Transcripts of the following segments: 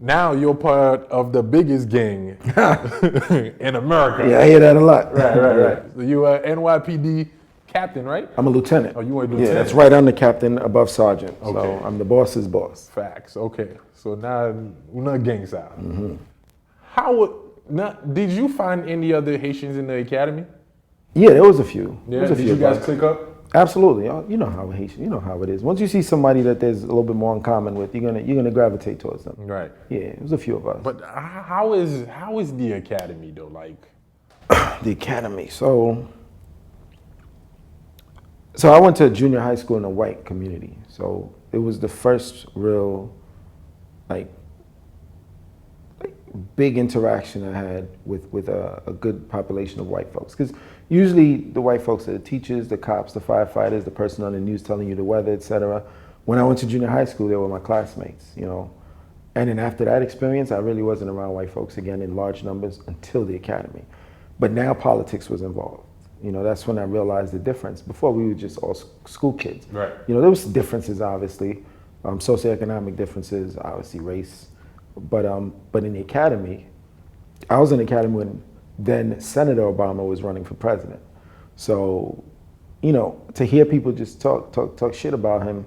now you're part of the biggest gang in America. Yeah, I hear that a lot. Right. So you are NYPD captain, right? I'm a lieutenant. Oh, you are a lieutenant? Yeah, that's right under captain, above sergeant. Okay. So I'm the boss's boss. Facts. Okay. So now we're not gang style. Did you find any other Haitians in the academy? Yeah, there was a few. Yeah. Did you guys click up? Absolutely. You know how Haitian. You know how it is. Once you see somebody that there's a little bit more in common with, you're gonna gravitate towards them. Right. Yeah, it was a few of us. But how is the academy though? Like the academy. So I went to junior high school in a white community. So it was the first real like big interaction I had with a good population of white folks. Because usually the white folks are the teachers, the cops, the firefighters, the person on the news telling you the weather, etc. When I went to junior high school, they were my classmates, you know. And then after that experience, I really wasn't around white folks again in large numbers until the academy. But now politics was involved. You know, that's when I realized the difference. Before we were just all school kids. Right. You know, there was differences, obviously, socioeconomic differences, obviously race. But in the academy, I was in the academy when then Senator Obama was running for president. So, you know, to hear people just talk shit about him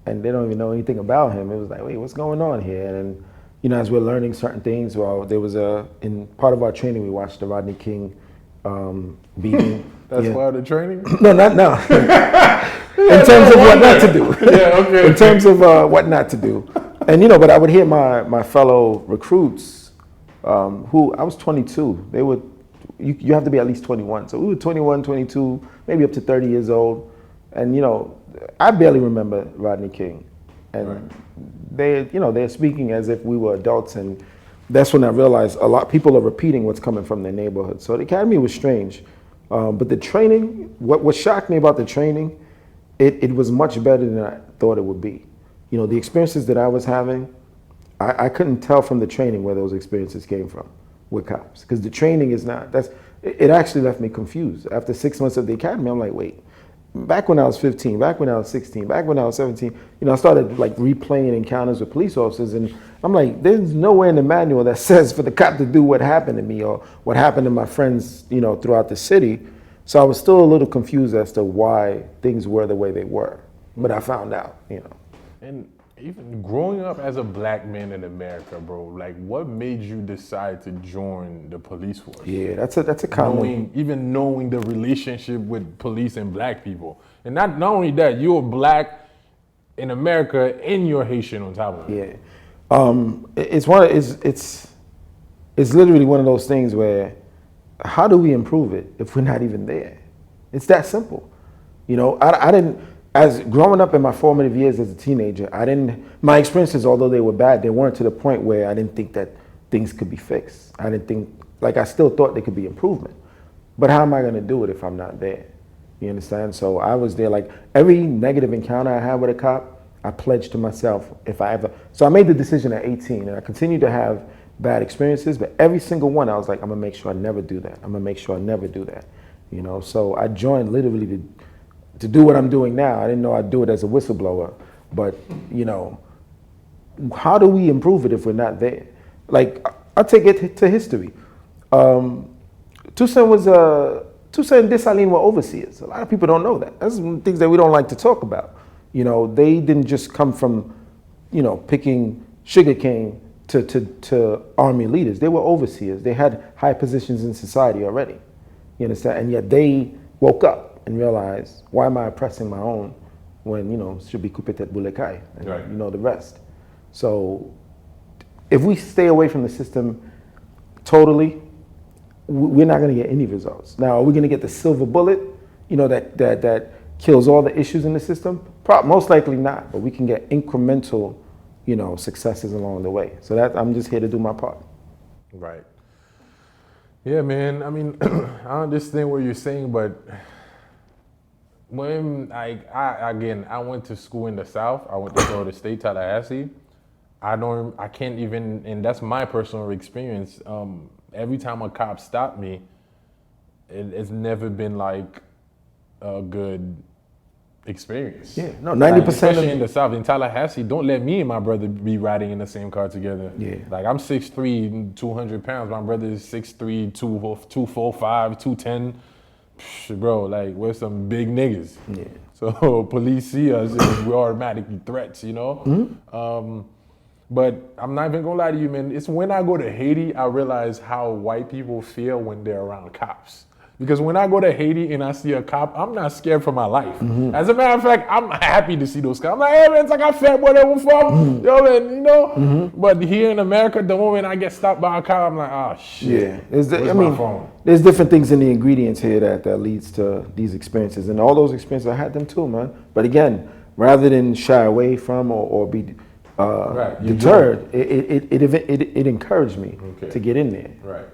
and they don't even know anything about him, it was like, wait, what's going on here? And, you know, as we're learning certain things, well, there was in part of our training, we watched the Rodney King beating. That's part of the training? No, not now. In terms of what not to do. Yeah, okay. In terms of what not to do. And, you know, but I would hear my fellow recruits, who I was 22. They would, you have to be at least 21. So we were 21, 22, maybe up to 30 years old. And, you know, I barely remember Rodney King. And they're speaking as if we were adults. And that's when I realized a lot of people are repeating what's coming from their neighborhood. So the academy was strange. But the training, what shocked me about the training, it was much better than I thought it would be. You know, the experiences that I was having, I couldn't tell from the training where those experiences came from with cops. Because the training is not, it actually left me confused. After 6 months of the academy, I'm like, wait, back when I was 15, back when I was 16, back when I was 17, you know, I started like replaying encounters with police officers, and I'm like, there's nowhere in the manual that says for the cop to do what happened to me or what happened to my friends, you know, throughout the city. So I was still a little confused as to why things were the way they were. But I found out, you know. And even growing up as a black man in America, bro, like what made you decide to join the police force? Yeah, that's a common. Even knowing the relationship with police and black people. And not only that, you're black in America and you're Haitian on top of it. Yeah. It's literally one of those things where how do we improve it if we're not even there? It's that simple. You know, I didn't, as growing up in my formative years as a teenager, my experiences, although they were bad, they weren't to the point where I didn't think that things could be fixed. I still thought there could be improvement. But how am I gonna do it if I'm not there? You understand? So I was there, like every negative encounter I had with a cop, I pledged to myself so I made the decision at 18 and I continued to have bad experiences, but every single one I was like, I'm gonna make sure I never do that. I'm gonna make sure I never do that. You know, so I joined literally to do what I'm doing now. I didn't know I'd do it as a whistleblower, but you know, how do we improve it if we're not there? Like, I'll take it to history. Toussaint and Dessalines were overseers. A lot of people don't know that. That's things that we don't like to talk about. You know, they didn't just come from, you know, picking sugarcane to army leaders. They were overseers. They had high positions in society already. You understand? And yet they woke up and realized, why am I oppressing my own when, you know, should be coupé tête boule caille, and right. You know the rest. So if we stay away from the system totally, we're not going to get any results. Now, are we going to get the silver bullet, you know, that kills all the issues in the system? Most likely not, but we can get incremental, you know, successes along the way. So I'm just here to do my part. Right. Yeah, man. I mean, I understand what you're saying, but when I went to school in the South. I went to Florida State, Tallahassee. I can't even, and that's my personal experience. Every time a cop stopped me, it's never been like a good experience. Yeah, no, 90% especially in the South, in Tallahassee, don't let me and my brother be riding in the same car together. Yeah. Like I'm 6'3", 200 pounds. My brother is 6'3", 245, 210. Bro, like we're some big niggas. Yeah. So police see us and we're automatically threats, you know? Mm-hmm. But I'm not even gonna lie to you, man. It's when I go to Haiti, I realize how white people feel when they're around cops. Because when I go to Haiti and I see a cop, I'm not scared for my life. Mm-hmm. As a matter of fact, I'm happy to see those cops. I'm like, hey man, it's like I fed whatever from, yo man, you know? Mm-hmm. But here in America, the moment I get stopped by a cop, I'm like, oh shit. Yeah, there's Where's my phone? there's different things in the ingredients here that leads to these experiences, and all those experiences I had them too, man. But again, rather than shy away from or be Right, you deterred, it encouraged me Okay. to get in there. Right.